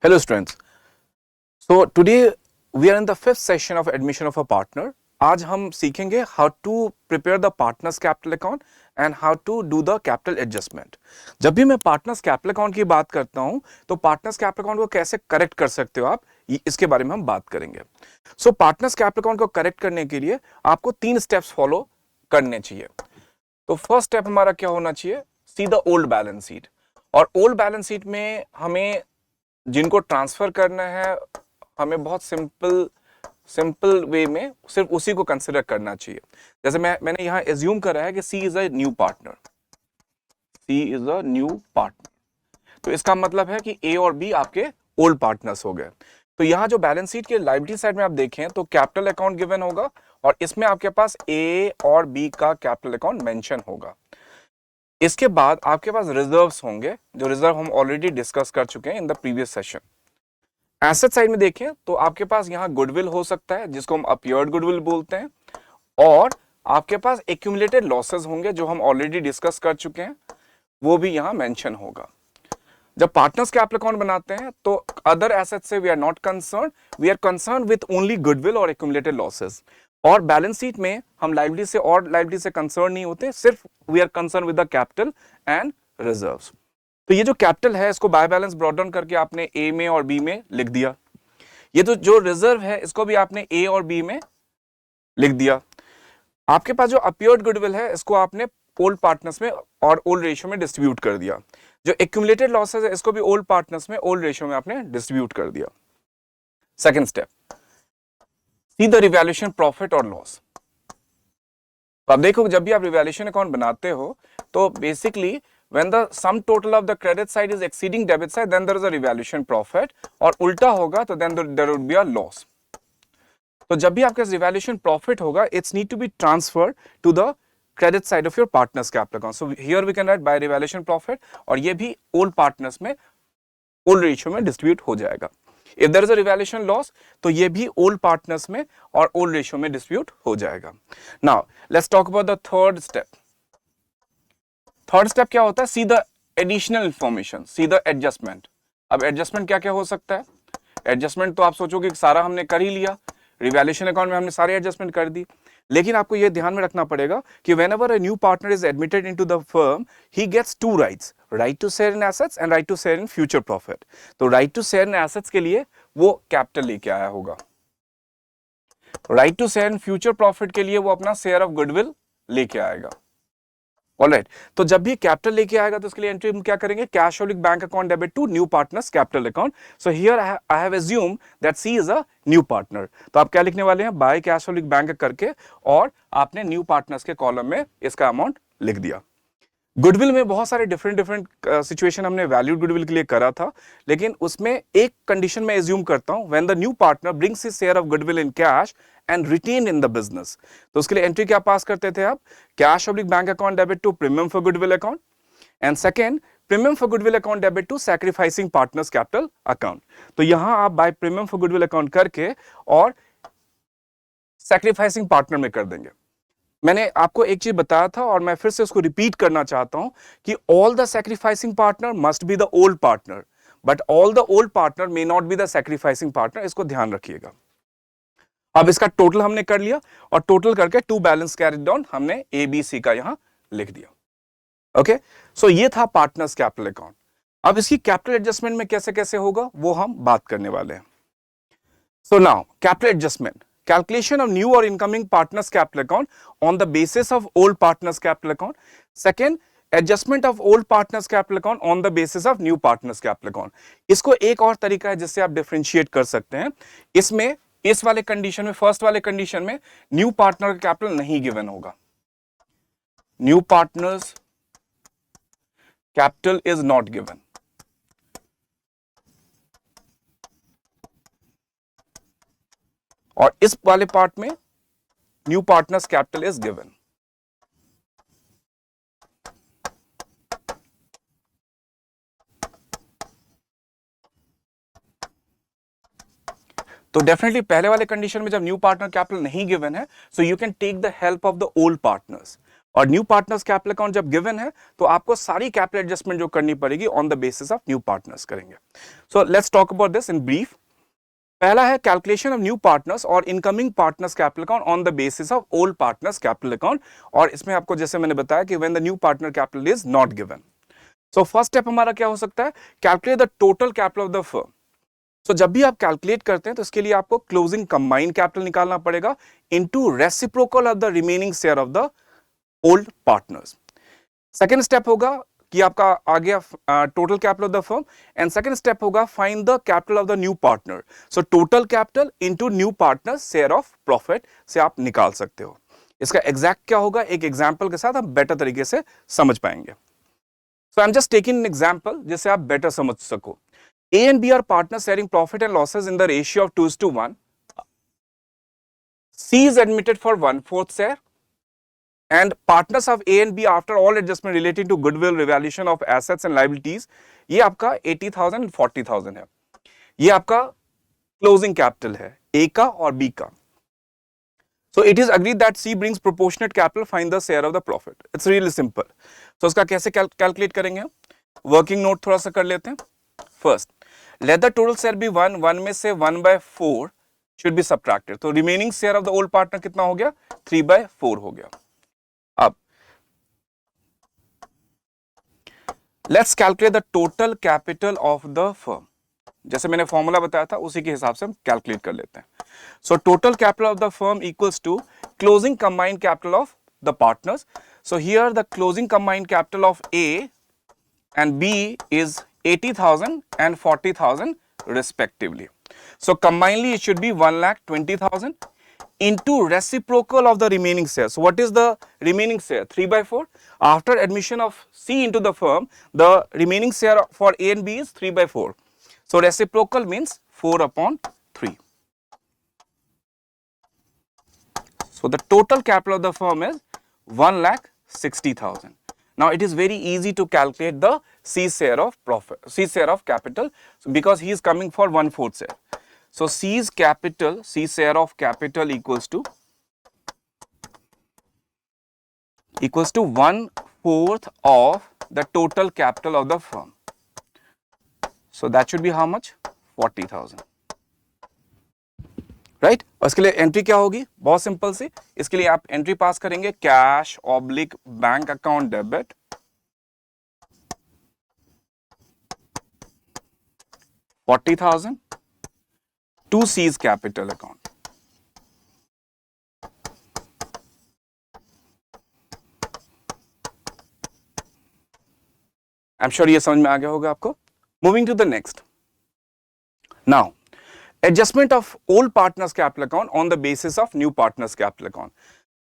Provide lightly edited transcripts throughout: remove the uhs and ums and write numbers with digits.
Hello students. So today we are in the fifth session of admission of a partner. आज हम सीखेंगे how to prepare the partners capital account and how to do the capital adjustment. जब भी मैं partners capital account की बात करता हूं तो partners capital account को कैसे करेक्ट कर सकते हो आप, इसके बारे में हम बात करेंगे. So partners capital account को करेक्ट करने के लिए आपको 3 स्टेप्स फॉलो करने चाहिए. तो फर्स्ट स्टेप हमारा क्या होना चाहिए? See the old balance sheet. और ओल्ड बैलेंस शीट में हमें जिनको ट्रांसफर करना है हमें बहुत सिंपल वे में सिर्फ उसी को कंसिडर करना चाहिए. जैसे मैंने यहां एज्यूम करा है कि she is a new partner. She is a new partner, तो इसका मतलब है कि ए और बी आपके ओल्ड पार्टनर्स हो गए. तो यहां जो बैलेंस शीट के लायबिलिटी साइड में आप देखें तो कैपिटल अकाउंट गिवन होगा और इसमें आपके पास ए और बी का कैपिटल अकाउंट मेंशन होगा. इसके बाद आपके पास रिजर्व्स होंगे, जो रिजर्व हम ऑलरेडी डिस्कस कर चुके हैं in the previous session. Asset side में देखें तो आपके पास यहां गुडविल हो सकता है जिसको हम अपीयर्ड गुडविल बोलते हैं, और आपके पास एक्यूमुलेटेड लॉसेस होंगे जो हम ऑलरेडी डिस्कस कर चुके हैं, वो भी यहां मेंशन होगा. जब पार्टनर्स कैपिटल अकाउंट बनाते हैं तो अदर एसेट से we are not concern, we are concern with only goodwill और एक्यूमुलेटेड लॉसेस. और बैलेंस शीट में हम लायबिलिटी से और लायबिलिटी से कंसर्न नहीं होते, सिर्फ we are concern with the capital and reserves. तो ये जो कैपिटल है इसको बाय बैलेंस ब्रॉट डाउन करके आपने ए में और बी में लिख दिया. ये तो जो रिजर्व है इसको भी आपने ए और बी में लिख दिया. आपके पास जो अपीयर्ड गुडविल है इसको आपने ओल्ड पार्टनर्स में और ओल्ड रेशियो में डिस्ट्रीब्यूट कर दिया. जो एक्यूमुलेटेड लॉसेस है इसको भी ओल्ड पार्टनर्स में ओल्ड रेशियो में आपने डिस्ट्रीब्यूट कर दिया. Second step, see the revaluation profit और लॉस. तो आप देखो जब भी आप रिवैल्यूएशन अकाउंट बनाते हो तो basically when the sum total of the credit side is exceeding debit side then there is a revaluation profit, और उल्टा होगा तो then there would be a loss. तो जब भी आपके रिवैल्यूएशन प्रॉफिट होगा it's need to be transferred to the credit side of your partners capital account. So here we can write by revaluation profit, और ये भी old partners में old ratio में distribute हो जाएगा. If there is a revaluation loss तो ये भी old partners में और old ratio में distribute हो जाएगा. Now let's talk about the third step. Third step क्या होता है? See the additional information, see the adjustment. अब एडजस्टमेंट क्या क्या हो सकता है? एडजस्टमेंट तो आप सोचोगे कि सारा हमने कर ही लिया, रिवैल्यूएशन अकाउंट में हमने सारे एडजस्टमेंट कर दी. लेकिन आपको यह ध्यान में रखना पड़ेगा कि whenever a new partner is admitted into the firm he gets to rights, right to share in assets and right to share in future profit. तो right to share in assets के लिए वो कैपिटल लेके आया होगा, right to share in future profit के लिए वो अपना शेयर ऑफ गुडविल लेके आएगा. ऑलराइट, तो जब भी कैपिटल लेके आएगा तो उसके लिए एंट्री हम क्या करेंगे? Cash oblique bank account debit to new partners capital account. So here I have assume that C is a new partner. तो आप क्या लिखने वाले हैं? बाय कैश ओब्लिक बैंक करके, और आपने न्यू पार्टनर्स के कॉलम में इसका अमाउंट लिख दिया. गुडविल में बहुत सारे डिफरेंट सिचुएशन हमने वैल्यूड गुडविल के लिए करा था, लेकिन उसमें एक कंडीशन में एज्यूम करता हूं, when the new partner brings his share of goodwill in cash and retain in the business. तो उसके लिए एंट्री क्या पास करते थे आप? Cash oblique bank account debit to premium for goodwill account, and second premium for goodwill account debit to sacrificing partners capital account. तो यहां आप by premium for goodwill account करके और सैक्रिफाइसिंग पार्टनर में कर देंगे. मैंने आपको एक चीज बताया था और मैं फिर से उसको रिपीट करना चाहता हूं कि all the sacrificing partner must be the old partner, but all the old partner may not be the sacrificing partner. इसको ध्यान रखिएगा. अब इसका टोटल हमने कर लिया और टोटल करके टू बैलेंस कैरिड डाउन हमने ए बी सी का यहां लिख दिया. ओके, सो ये था पार्टनर्स कैपिटल अकाउंट. अब इसकी कैपिटल एडजस्टमेंट में कैसे कैसे होगा वो हम बात करने वाले हैं. So now capital adjustment, calculation of new or incoming partners capital account on the basis of old partners capital account. Second, adjustment of old partners capital account on the basis of new partners capital account. इसको एक और तरीका है जिससे आप differentiate कर सकते हैं. इसमें इस वाले कंडीशन में, फर्स्ट वाले कंडीशन में न्यू पार्टनर कैपिटल नहीं गिवन होगा. New partners capital is not given. और इस वाले पार्ट में new partners capital is given. तो डेफिनेटली पहले वाले कंडीशन में जब न्यू पार्टनर कैपिटल नहीं गिवन है, so you can take the help of the old partners. और न्यू पार्टनर्स कैपिटल अकाउंट जब गिवन है तो आपको सारी कैपिटल एडजस्टमेंट जो करनी पड़ेगी on the basis of new partners करेंगे. So let's talk about this in brief. पहला है कैलकुलेशन ऑफ न्यू पार्टनर्स और incoming partners capital account on the basis of old partners capital account. और इसमें आपको जैसे मैंने बताया कि when the new partner capital is not given. So first step हमारा क्या हो सकता है, calculate the total capital of the firm. So जब भी आप कैलकुलेट करते हैं तो इसके लिए आपको क्लोजिंग कंबाइंड कैपिटल निकालना पड़ेगा into reciprocal of the remaining share of the old partners. Second step होगा कि आपका आ गया total capital of the firm and second step होगा find the capital of the new partner. So total capital into new partner share of profit से आप निकाल सकते हो. इसका एग्जैक्ट क्या होगा एक एग्जांपल के साथ आप बेटर तरीके से समझ पाएंगे. So I am just taking an example जिससे आप बेटर समझ सको. A and B are partners sharing profit and losses in the ratio of 2:1. C is admitted for 1/4 share and partners of A and B after all adjustment relating to goodwill, revaluation of assets and liabilities, ये आपका 80,000 40,000 है. ये आपका closing capital है A का और B का. So it is agreed that C brings proportionate capital, find the share of the profit. It's really simple. So उसका कैसे calculate करेंगे? Working note थोड़ा सा कर लेते हैं. First, let the total share be 1 में से 1/4 should be subtracted. तो remaining share of the old partner कितना हो गया 3/4 हो गया. अब let's calculate the total capital of the firm. जैसे मैंने फॉर्मूला बताया था उसी के हिसाब से हम कैलकुलेट कर लेते हैं. So total capital of the firm equals to closing combined capital of the partners. So here the closing combined capital of A and B is 80,000 and 40,000 respectively. So combinedly it should be 1,20,000 into reciprocal of the remaining share. So what is the remaining share? 3/4. After admission of C into the firm, the remaining share for A and B is 3/4. So reciprocal means 4/3. So the total capital of the firm is 1,60,000. Now it is very easy to calculate the C share of profit, C share of capital, because he is coming for 1/4 share. So C's capital, C share of capital equals to 1/4 of the total capital of the firm. So that should be how much? 40,000. Right और इसके लिए entry क्या होगी बहुत simple सी. इसके लिए आप entry pass करेंगे cash oblique bank account debit 40,000 to C's capital account. I'm sure ये समझ में आ गया होगा आपको. Moving to the next. Now adjustment of old partners capital account on the basis of new partners capital account.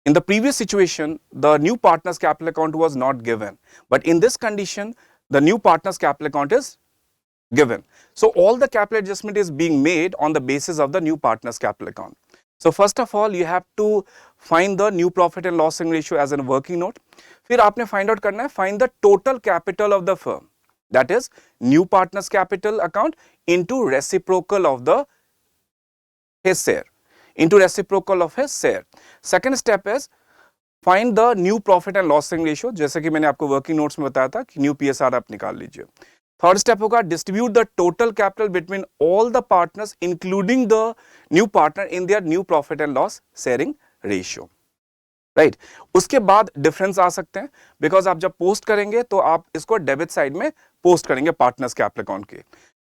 In the previous situation, the new partners capital account was not given, but in this condition, the new partners capital account is given. So all the capital adjustment is being made on the basis of the new partners capital account. So first of all, you have to find the new profit and loss ratio as a working note. फिर आपने find out करना है, find the total capital of the firm. That is new partners capital account into reciprocal of the his share, into reciprocal of his share. Second step is find the new profit and loss ratio, जैसे कि मैंने आपको working notes में बताया था कि new PSR आप निकाल लीजिए. Third step होगा distribute the total capital between all the partners including the new partner in their new profit and loss sharing ratio. Right उसके बाद डिफरेंस आ सकते हैं बिकॉज आप जब पोस्ट करेंगे तो आप इसको डेबिट साइड में पोस्ट करेंगे पार्टनर्स कैपिटल अकाउंट के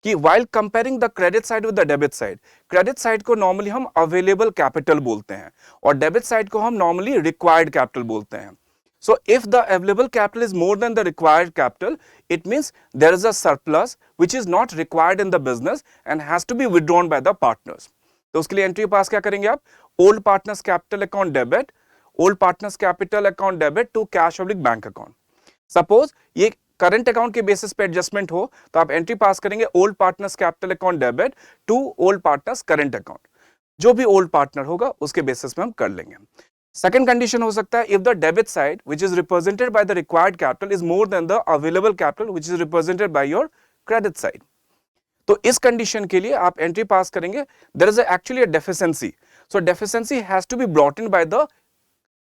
कि while comparing the credit side with the debit side, credit side को नॉर्मली हम अवेलेबल कैपिटल बोलते हैं और डेबिट साइड को हम नॉर्मली रिक्वायर्ड कैपिटल बोलते हैं. So if the available capital is more than the required capital, it means there is a surplus which is not required in the business and has to be withdrawn by the partners. तो उसके लिए entry पास क्या करेंगे आप, old partners capital account debit, old partners capital account debit to cash oblique bank account. Suppose ये current account के basis पे adjustment हो तो आप एंट्री पास करेंगे old partners capital account debit to old partners current account. जो भी old partner होगा उसके बेसिस पे हम कर लेंगे. सेकंड कंडीशन हो सकता है if the debit side which is represented by the required capital is more than the available capital which is represented by your credit side. तो इस कंडीशन के लिए आप एंट्री पास करेंगे there is actually a deficiency. So deficiency has to be brought in by the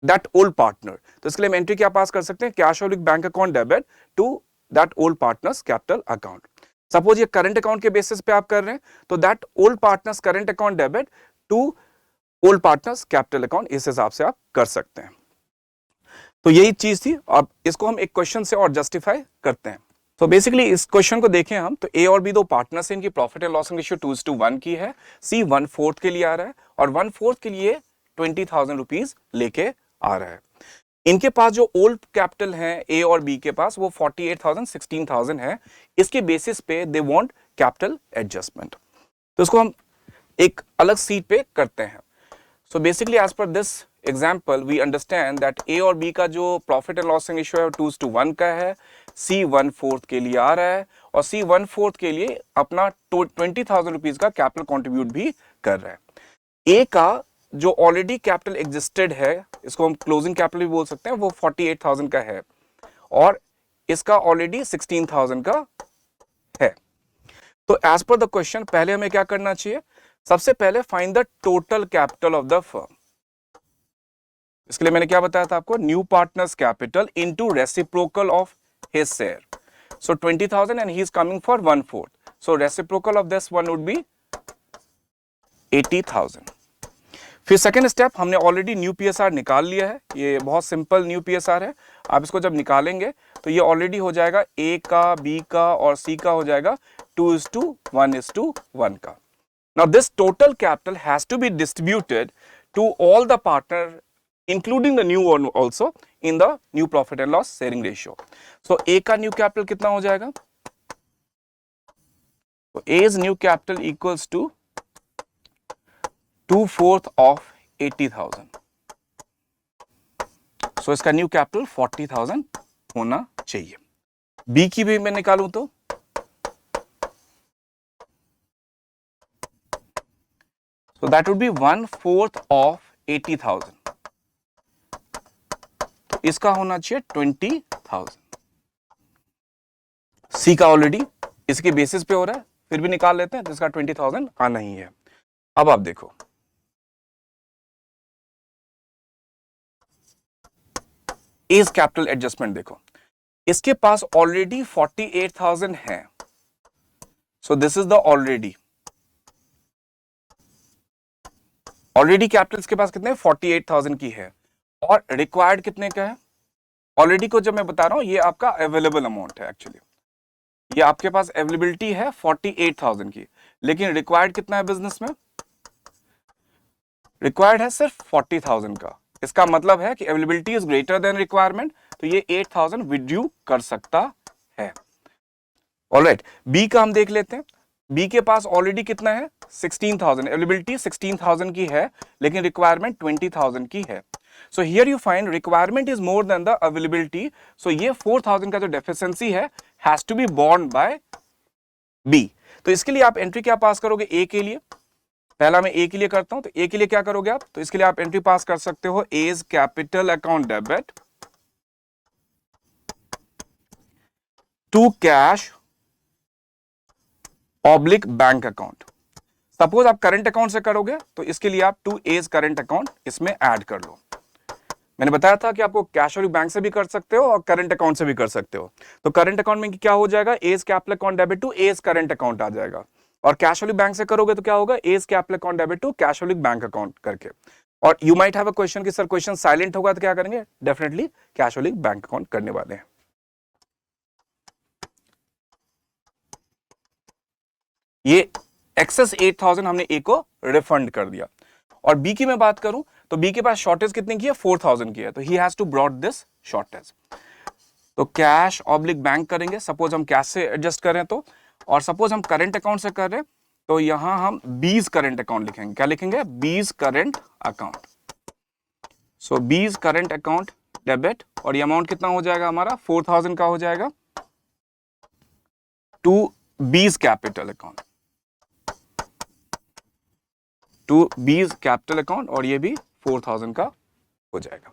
that old partner. तो इसके लिए हम एंट्री क्या पास कर सकते हैं, cash oblique bank account debit to that old partners capital account. Suppose ये करंट अकाउंट के बेसिस पे आप कर रहे हैं, तो that old partners current account debit to old partners capital account, इस हिसाब से आप कर सकते हैं। तो यही चीज थी। अब इसको हम एक क्वेश्चन से और जस्टिफाई करते हैं। तो बेसिकली इस क्वेश्चन को देखें हम, तो ए और बी दो पार्टनर्स हैं, इनकी प्रॉफिट एंड लॉस रेशियो 2:1 की है। सी 1/4 के लिए आ रहा है और 1/4 के लिए 20,000 रुपीज लेके आ रहा है। इनके पास जो ओल्ड कैपिटल है ए और बी के पास, वो 48,000 16,000 है। इसके बेसिस पे दे वांट कैपिटल एडजस्टमेंट। तो इसको हम एक अलग सीट पे करते हैं। So basically as per this example we understand that A और बी का जो प्रॉफिट एंड लॉस रेशियो है 2:1 का है। सी 1/4 के लिए आ रहा है और सी 1/4 के लिए अपना 20,000 रुपीज का कैपिटल कॉन्ट्रीब्यूट भी कर रहा है। ए का जो ऑलरेडी कैपिटल एग्जिस्टेड है, इसको हम क्लोजिंग कैपिटल भी बोल सकते हैं, वो 48,000 का है और इसका ऑलरेडी 16,000 का है। तो एज पर द क्वेश्चन पहले हमें क्या करना चाहिए, सबसे पहले find the total capital of the firm. इसके लिए मैंने क्या बताया था आपको, new partners capital into reciprocal of his share. So 20,000 and he is coming for 1/4, so reciprocal of this one would be 80,000। फिर सेकेंड स्टेप, हमने ऑलरेडी न्यू पीएसआर निकाल लिया है। ये बहुत सिंपल न्यू पीएसआर है। आप इसको जब निकालेंगे तो ये ऑलरेडी हो जाएगा ए का, बी का और सी का हो जाएगा 2:1:1 का। Now this total capital has to be distributed to all the partner, including the new one also, in the new profit and loss sharing ratio. So A का new capital कितना हो जाएगा? So A's new capital equals to 2/4 of 80,000. So इसका new capital 40,000 होना चाहिए। B की भी मैं निकालूं तो so that would be 1/4 of 80,000. तो इसका होना चाहिए 20,000। सी का ऑलरेडी इसके बेसिस पे हो रहा है, फिर भी निकाल लेते हैं, तो इसका 20,000 आना ही है। अब आप देखो, एज कैपिटल एडजस्टमेंट देखो, इसके पास ऑलरेडी 48,000 है। So this is the already capital इसके पास कितने 48,000 की है और रिक्वायर्ड कितने का है। ऑलरेडी को जब मैं बता रहा हूं, ये आपका अवेलेबल अमाउंट है। एक्चुअली ये आपके पास अवेलेबिलिटी है 48,000 की, लेकिन रिक्वायर्ड कितना है बिजनेस में, रिक्वायर्ड है सिर्फ 40,000 का। इसका मतलब है कि availability is greater than requirement, तो ये 8,000 विड्रू कर सकता है। ऑलराइट, बी का हम देख लेते हैं। बी के पास ऑलरेडी कितना है 16,000, अवेलेबिलिटी 16,000 की है, लेकिन रिक्वायरमेंट 20,000 की है। So here you find requirement is more than the availability. So ये 4,000 का जो डेफिशिएंसी है has to be borne by B. तो इसके लिए आप एंट्री क्या पास करोगे ए के लिए, पहला मैं ए के लिए करता हूं, तो ए के लिए क्या करोगे आप, तो इसके लिए आप एंट्री पास कर सकते हो as capital account debit to cash oblique bank account. Suppose आप करंट अकाउंट से करोगे तो इसके लिए आप टू एज करंट अकाउंट इसमें ऐड कर लो। मैंने बताया था कि आपको कैश ऑब्लिक बैंक से भी कर सकते हो और करंट अकाउंट से भी कर सकते हो। तो करंट अकाउंट में क्या हो जाएगा, as capital account debit to as current account आ जाएगा। और कैश ऑब्लिक बैंक से करोगे तो क्या होगा, as capital account debit to cash oblique bank account करके। और you might have a question कि सर क्वेश्चन साइलेंट होगा तो क्या करेंगे, definitely cash oblique bank account करने वाले हैं। ये एक्सेस 8,000 हमने ए को रिफंड कर दिया। और बी की मैं बात करूं तो बी के पास शॉर्टेज कितने की है 4,000 की है, तो he has to brought this shortage. तो कैश ऑब्लिक बैंक करेंगे, सपोज हम कैश से एडजस्ट कर रहे हैं तो, और सपोज हम करंट अकाउंट से कर रहे हैं तो यहां हम बीज करंट अकाउंट लिखेंगे। क्या लिखेंगे, बीज करंट अकाउंट। सो बीज करंट अकाउंट डेबिट, और ये अमाउंट कितना हो जाएगा हमारा 4,000 का हो जाएगा, to B's capital account, to B's capital account, और ये भी 4,000 का हो जाएगा।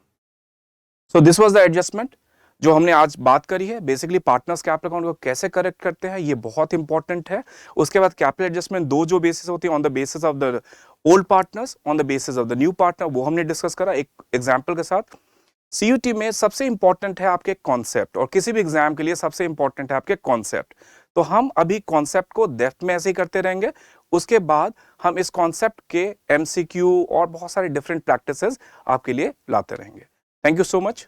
So this was the adjustment जो हमने आज बात करी है। बेसिकली पार्टनर्स कैपिटल अकाउंट को कैसे करेक्ट करते हैं ये बहुत इंपॉर्टेंट है। उसके बाद कैपिटल एडजस्टमेंट दो जो बेसिस होती है, on the basis of the old partners on the basis of the new partner, वो हमने डिस्कस करा एक एग्जाम्पल के साथ। सीयूटी में सबसे इंपॉर्टेंट है आपके कॉन्सेप्ट, और किसी भी एग्जाम के लिए सबसे इंपॉर्टेंट है आपके कॉन्सेप्ट। तो हम अभी कॉन्सेप्ट को डेप्थ में ऐसे ही करते रहेंगे, उसके बाद हम इस कॉन्सेप्ट के एमसीक्यू और बहुत सारे डिफरेंट प्रैक्टिसेस आपके लिए लाते रहेंगे। Thank you so much.